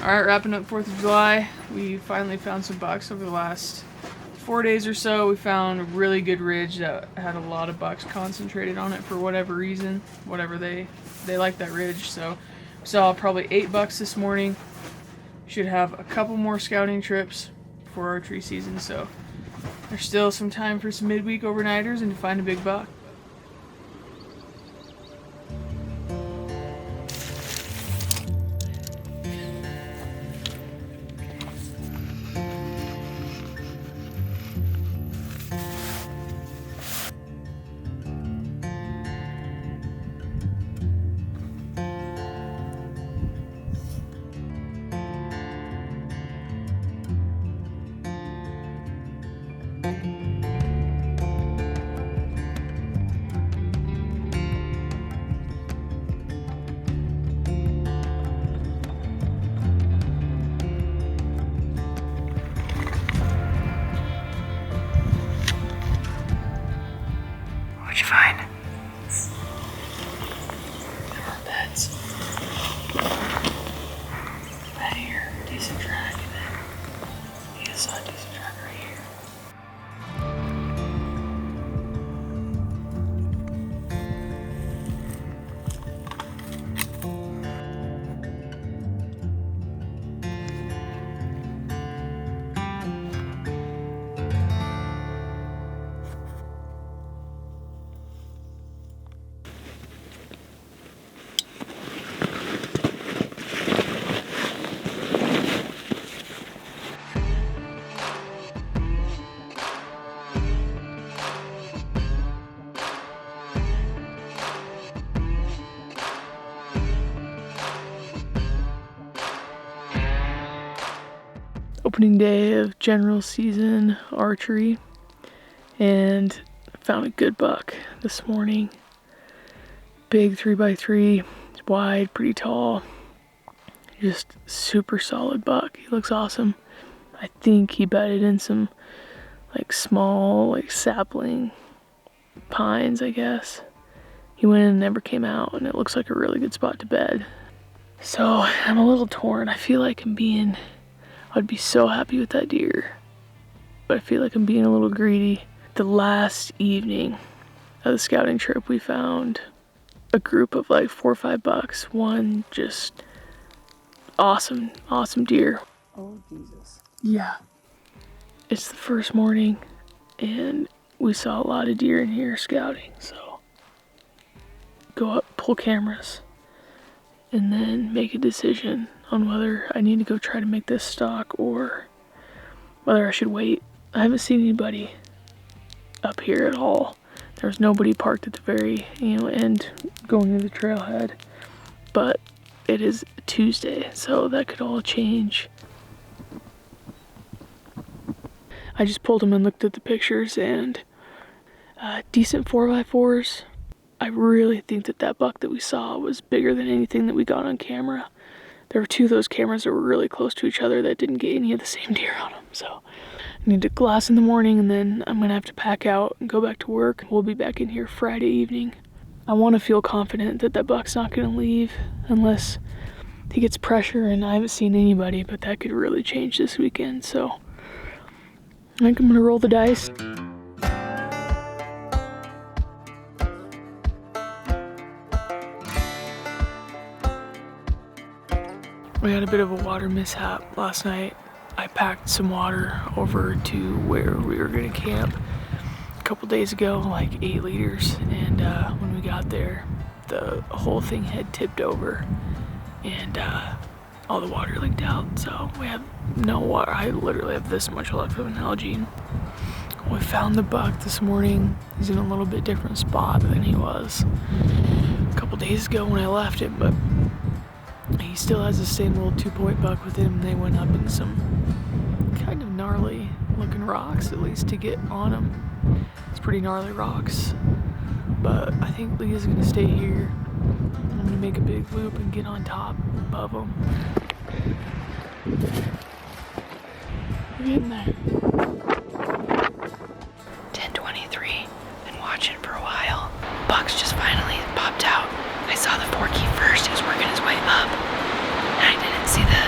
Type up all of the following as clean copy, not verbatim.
Alright, wrapping up 4th of July. We finally found some bucks over the last 4 days or so. We found a really good ridge that had a lot of bucks concentrated on it for whatever reason. Whatever they like that ridge. So we saw probably 8 bucks this morning. Should have a couple more scouting trips for archery season, so there's still some time for some midweek overnighters and to find a big buck. What'd you find? There are beds. Right here, decent track, and then you saw a decent track right here. Opening day of general season archery, and found a good buck this morning. Big 3x3, wide, pretty tall, just super solid buck. He looks awesome. I think he bedded in some like small like sapling pines, I guess. He went in and never came out, and it looks like a really good spot to bed. So I'm a little torn. I feel like I'd be so happy with that deer, but I feel like I'm being a little greedy. The last evening of the scouting trip, we found a group of like 4 or 5 bucks. One just awesome deer. Oh, Jesus. Yeah. It's the first morning, and we saw a lot of deer in here scouting, so go up, pull cameras, and then make a decision on whether I need to go try to make this stock or whether I should wait. I haven't seen anybody up here at all. There was nobody parked at the very end going to the trailhead, but it is Tuesday, so that could all change. I just pulled them and looked at the pictures, and decent 4x4s. I really think that buck that we saw was bigger than anything that we got on camera. There were 2 of those cameras that were really close to each other that didn't get any of the same deer on them. So I need to glass in the morning, and then I'm gonna have to pack out and go back to work. We'll be back in here Friday evening. I want to feel confident that buck's not gonna leave unless he gets pressure, and I haven't seen anybody, but that could really change this weekend. So I think I'm gonna roll the dice. We had a bit of a water mishap last night. I packed some water over to where we were gonna camp a couple days ago, like 8 liters, and when we got there, the whole thing had tipped over, and all the water leaked out, so we have no water. I literally have this much left of an Nalgene. We found the buck this morning. He's in a little bit different spot than he was a couple days ago when I left him, but he still has the same little 2-point buck with him. They went up in some kind of gnarly looking rocks, at least to get on them. It's pretty gnarly rocks, but I think Leah's gonna stay here. I'm gonna make a big loop and get on top above them. We're getting there. 10:23. Been watching for a while. Buck's just finally saw the forky first. He was working his way up, and I didn't see the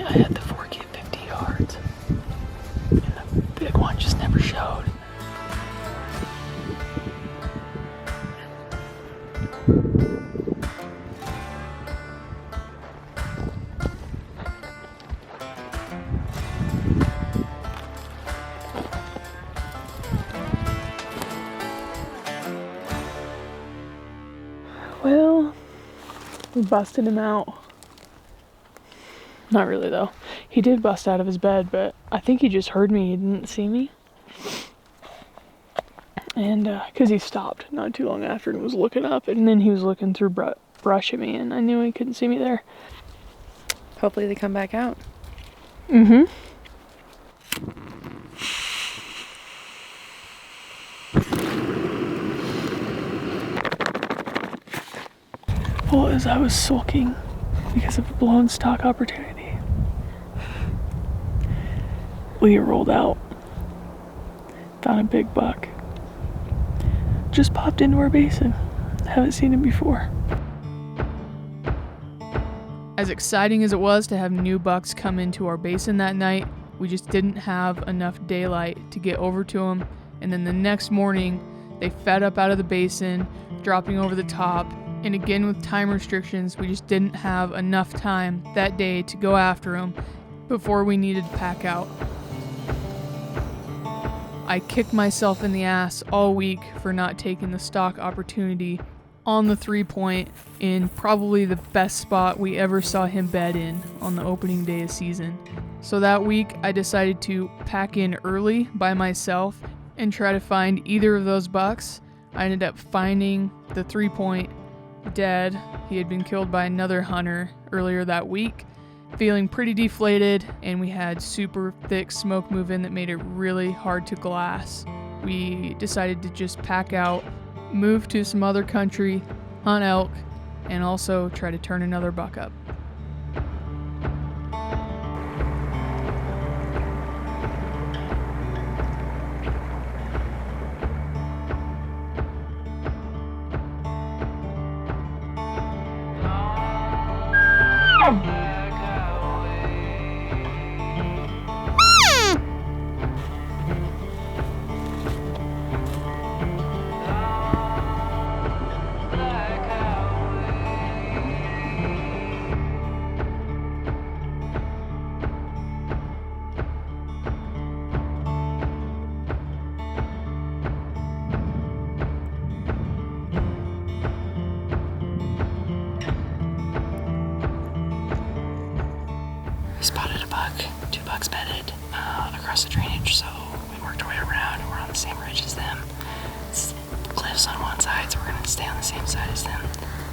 I had the fork at 50 yards. And the big one just never showed. Well, we busted him out. Not really though. He did bust out of his bed, but I think he just heard me. He didn't see me. And because he stopped not too long after and was looking up, and then he was looking through brush at me, and I knew he couldn't see me there. Hopefully they come back out. Mm-hmm. Well, as I was sulking because of a blown stock opportunity, Leah rolled out, found a big buck, just popped into our basin. Haven't seen him before. As exciting as it was to have new bucks come into our basin that night, we just didn't have enough daylight to get over to them, and then the next morning they fed up out of the basin, dropping over the top. And again, with time restrictions, we just didn't have enough time that day to go after them before we needed to pack out. I kicked myself in the ass all week for not taking the stock opportunity on the 3-point in probably the best spot we ever saw him bed in on the opening day of season. So that week, I decided to pack in early by myself and try to find either of those bucks. I ended up finding the 3-point dead. He had been killed by another hunter earlier that week. Feeling pretty deflated, and we had super thick smoke move in that made it really hard to glass. We decided to just pack out, move to some other country, hunt elk, and also try to turn another buck up. Spotted a buck, 2 bucks bedded across the drainage, so we worked our way around. We're on the same ridge as them. It's cliffs on one side, so we're gonna stay on the same side as them.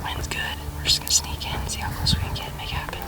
Wind's good. We're just gonna sneak in, see how close we can get, make it happen.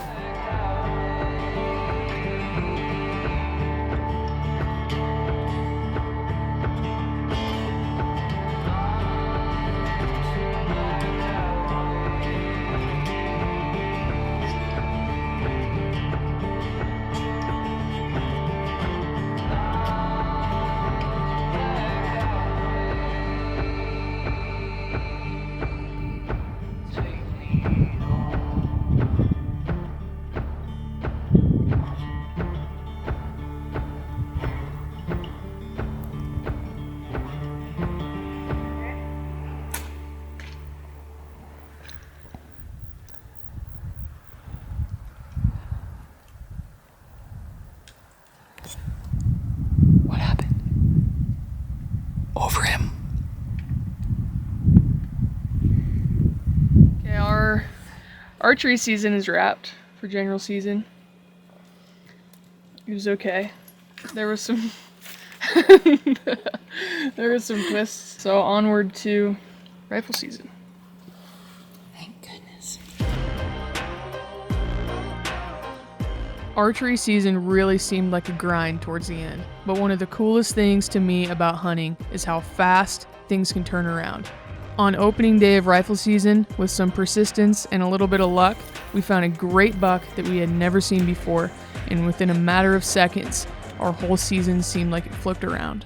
What happened? Over him. Okay, our archery season is wrapped for general season. It was okay. There was some there was some twists. So onward to rifle season. Thank goodness. Archery season really seemed like a grind towards the end, but one of the coolest things to me about hunting is how fast things can turn around. On opening day of rifle season, with some persistence and a little bit of luck, we found a great buck that we had never seen before, and within a matter of seconds, our whole season seemed like it flipped around.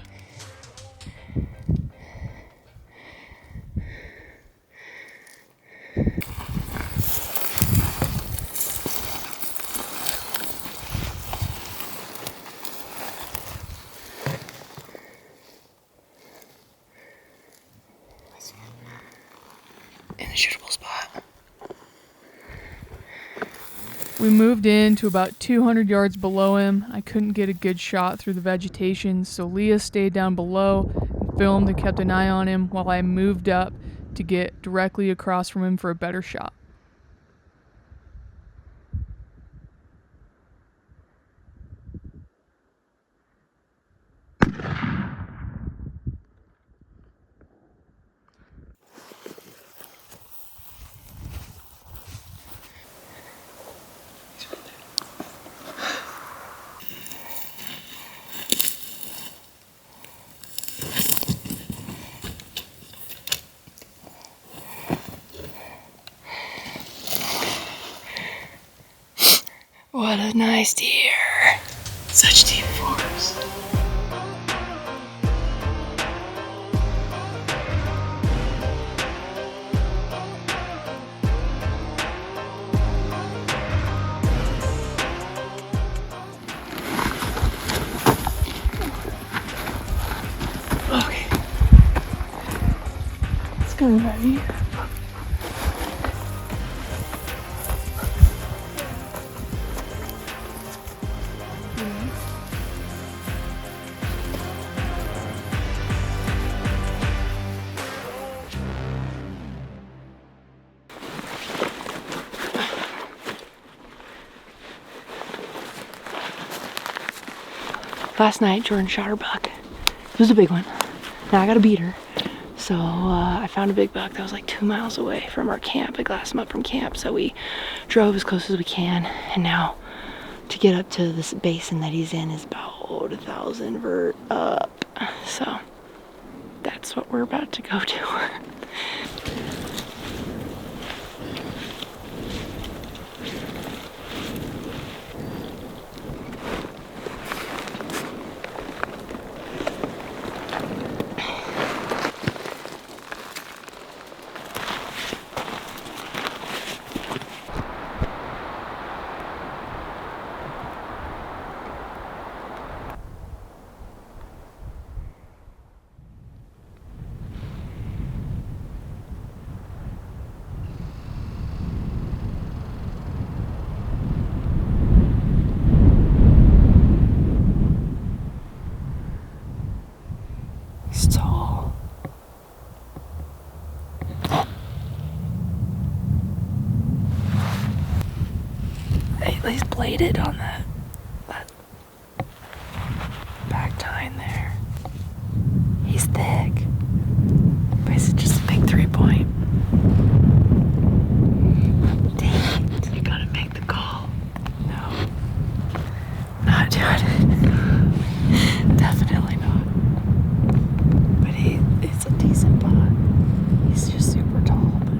We moved in to about 200 yards below him. I couldn't get a good shot through the vegetation, so Leah stayed down below and filmed and kept an eye on him while I moved up to get directly across from him for a better shot. What a nice deer. Such deep forest. Okay. It's kind of heavy. Last night, Jordan shot her buck. It was a big one. Now I gotta beat her. So I found a big buck that was like 2 miles away from our camp. I glassed him up from camp, so we drove as close as we can. And now to get up to this basin that he's in is about 1,000 vert up. So that's what we're about to go to. He's tall. He's bladed on that back tine there. He's thick, but he's just a big 3-point. Dang it. You gotta make the call. No. Not doing it. Definitely not. But it's a decent buck. He's just super tall, but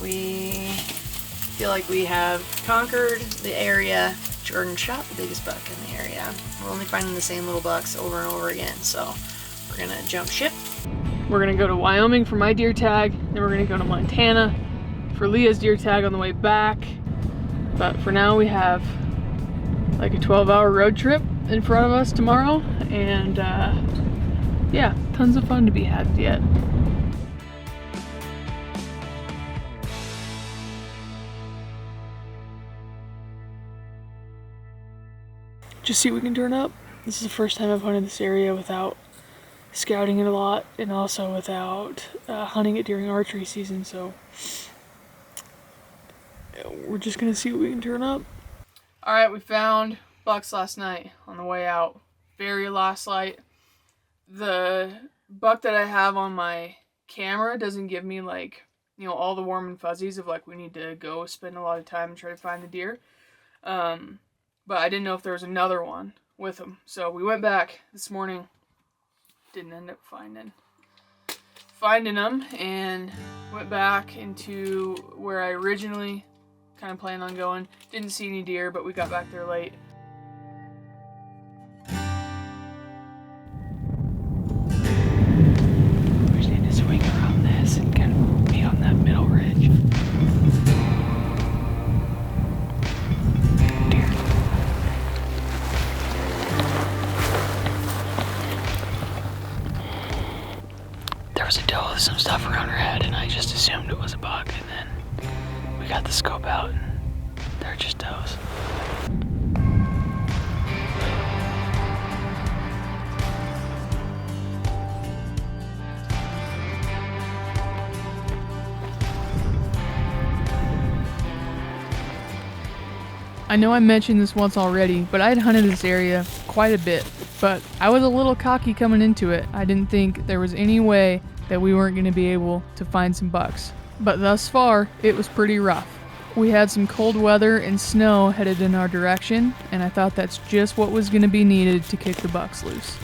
we feel like we have conquered the area. Jordan shot the biggest buck in the area. We're only finding the same little bucks over and over again, so we're gonna jump ship. We're gonna go to Wyoming for my deer tag, then we're gonna go to Montana for Leah's deer tag on the way back. But for now we have like a 12-hour road trip in front of us tomorrow, and yeah, tons of fun to be had yet. Just see what we can turn up. This is the first time I've hunted this area without scouting it a lot, and also without hunting it during archery season, so we're just gonna see what we can turn up. Alright, we found bucks last night on the way out. Very last light. The buck that I have on my camera doesn't give me, like, you know, all the warm and fuzzies of like we need to go spend a lot of time and try to find the deer. But I didn't know if there was another one with him. So we went back this morning. Didn't end up finding finding them and went back into where I originally kind of planned on going. Didn't see any deer, but we got back there late. We just need to swing around this and kind of be on that middle ridge. Deer. There was a doe with some stuff around her head, and I just assumed it was a buck, and then we got the scope out, and they're just does. I know I mentioned this once already, but I had hunted this area quite a bit, but I was a little cocky coming into it. I didn't think there was any way that we weren't going to be able to find some bucks. But thus far, it was pretty rough. We had some cold weather and snow headed in our direction, and I thought that's just what was going to be needed to kick the bucks loose.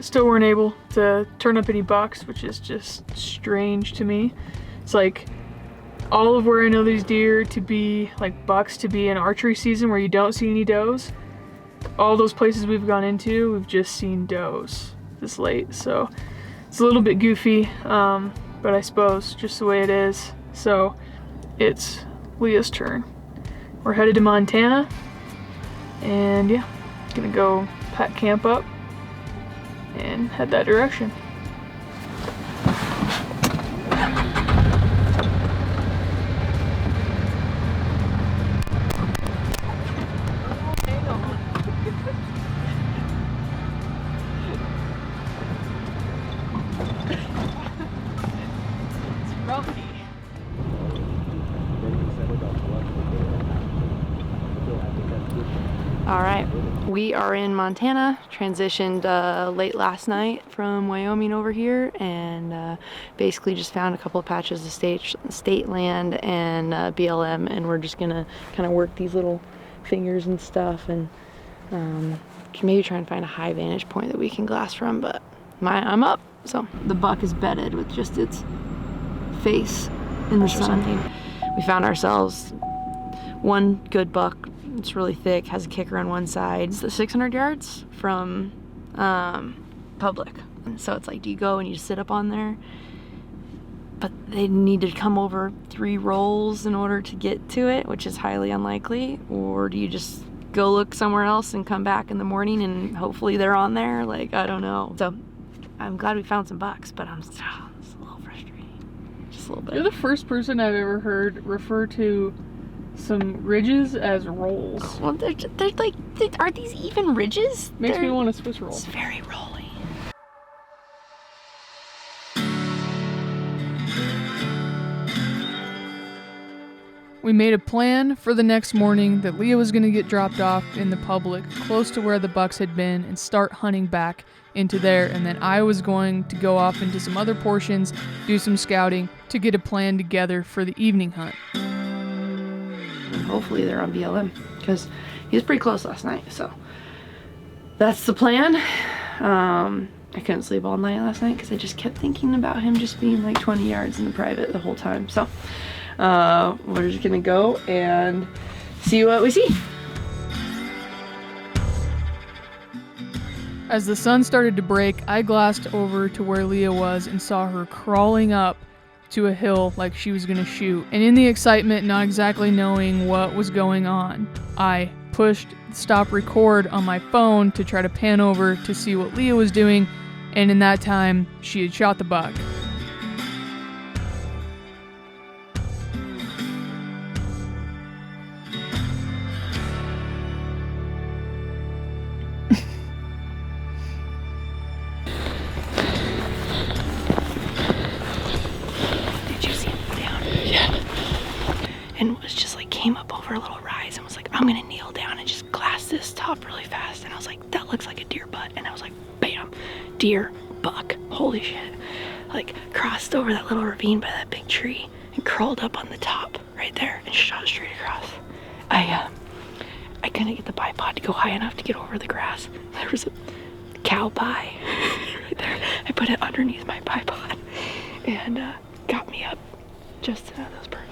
Still weren't able to turn up any bucks, which is just strange to me. It's like all of where I know these deer to be, like bucks to be in archery season where you don't see any does. All those places we've gone into, we've just seen does this late. So it's a little bit goofy, but I suppose just the way it is. So it's Leah's turn. We're headed to Montana, and yeah, gonna go pack camp up and head that direction. It's rocky. All right, we are in Montana, transitioned late last night from Wyoming over here, and basically just found a couple of patches of state land and BLM, and we're just gonna kind of work these little fingers and stuff, and maybe try and find a high vantage point that we can glass from, but I'm up. So the buck is bedded with just its face in the sun. We found ourselves one good buck. It's really thick, has a kicker on one side. It's 600 yards from public. So it's like, do you go and you sit up on there? But they need to come over 3 rolls in order to get to it, which is highly unlikely. Or do you just go look somewhere else and come back in the morning and hopefully they're on there? Like, I don't know. So I'm glad we found some bucks, but it's a little frustrating. Just a little bit. You're the first person I've ever heard refer to some ridges as rolls. Well, they're like, are these even ridges? Makes me want a Swiss roll. It's very rolly. We made a plan for the next morning that Leah was going to get dropped off in the public close to where the bucks had been and start hunting back into there, and then I was going to go off into some other portions, do some scouting to get a plan together for the evening hunt. And hopefully they're on BLM, because he was pretty close last night, so that's the plan. I couldn't sleep all night last night because I just kept thinking about him just being like 20 yards in the private the whole time. So we're just gonna go and see what we see. As the sun started to break, I glassed over to where Leah was and saw her crawling up to a hill like she was gonna shoot. And in the excitement, not exactly knowing what was going on, I pushed stop record on my phone to try to pan over to see what Leah was doing, and in that time, she had shot the buck. and was just like came up over a little rise and was like, I'm gonna kneel down and just glass this top really fast. And I was like, that looks like a deer butt. And I was like, bam, deer, buck, holy shit. Like crossed over that little ravine by that big tree and crawled up on the top right there and shot straight across. I couldn't get the bipod to go high enough to get over the grass. There was a cow pie right there. I put it underneath my bipod and got me up just to know those birds.